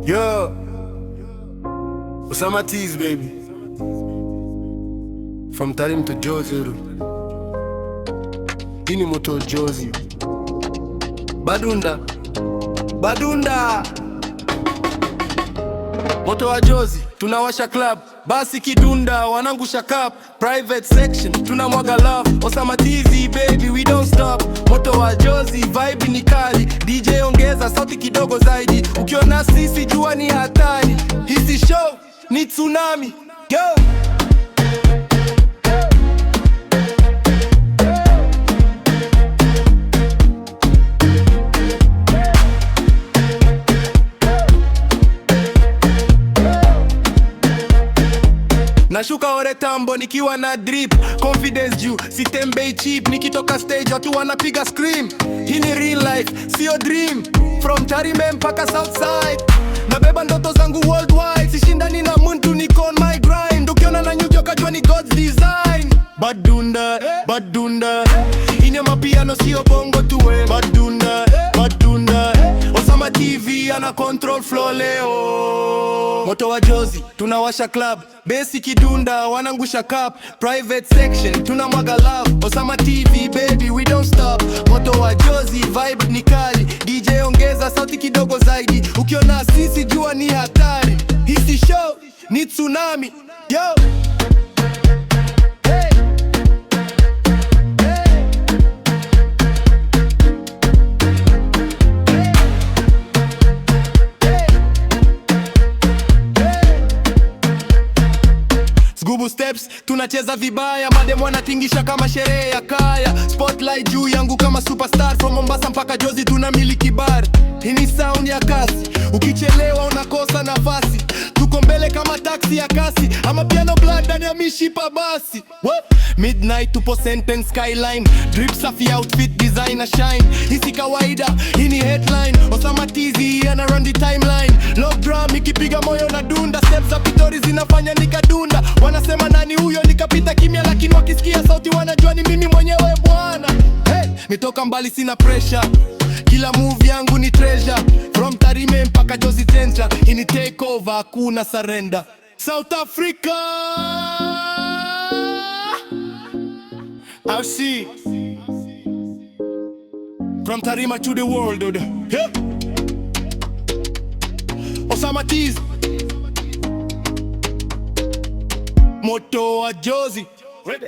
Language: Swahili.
Yo, Osama Tees, baby. From Tarim to Jozi. Ini moto Jozi. Badunda, Badunda. Moto wa Jozi, tunawasha club. Basi kidunda, wanangusha cup. Private section, tunamwaga love. Osama Tees, baby, we don't stop. Moto wa Jozi, vibe ni kali. DJ ongeza sauti kidogo zaidi. Ukiona sisi jua ni hatari. Hizi show ni tsunami. Yo! Nashuka ore tambo nikiwa na drip. Confidence juu, sitembei cheap. Nikitoka stage watu wanapiga scream. Hii ni real life, sio dream. From Tarime mpaka Southside. Nabeba ndoto zangu worldwide. Sishindani na muntu, niko on my grind. Ukiona na nyuki wakajua ni God's design. Badunda, Badunda. Ine mapiano sio bongo tuwe. Badunda, Badunda. Osama TV ana control flow leo. Moto wa Jozi, tunawasha club. Basic kidunda, wanangusha cup. Private section, tunamwaga love. Osama TV, baby, we don't stop. Moto wa Jozi, vibe ni kali. DJ ongeza sauti kidogo zaidi. Ukiona sisi jua ni hatari. Hisi show ni tsunami. Yo! Gubu steps, tunacheza vibaya. Madem wanatingisha kama sherehe ya kaya. Spotlight juu yangu kama superstar. From Mombasa mpaka Jozi tunamiliki bar. Hii ni sound ya kasi. Ukichelewa unakosa nafasi. Tuko mbele kama taxi ya kasi. Ama piano blood ndani ya mishipa basi. What? Midnight tupo Senten Skyline. Drip safi outfit designer shine. Hii si kawaida, hii ni headline. Osama Tees ana run the timeline. Love drum ikipiga moyo na dunda. Steps za pitori zinafanya nikadunda. Wanasema nani huyo, nikapita kimya, lakini wakisikia sauti wanajua ni mimi mwenyewe bwana. Hey, nitoka mbali sina pressure. Kila move yangu ni treasure. From Tarime mpaka Jozi Central. Hii ni take over, hakuna surrender. South Africa, I see. From Tarima to the world, dude. Yeah. Osama Tees. Moto wa Jozi. Ready.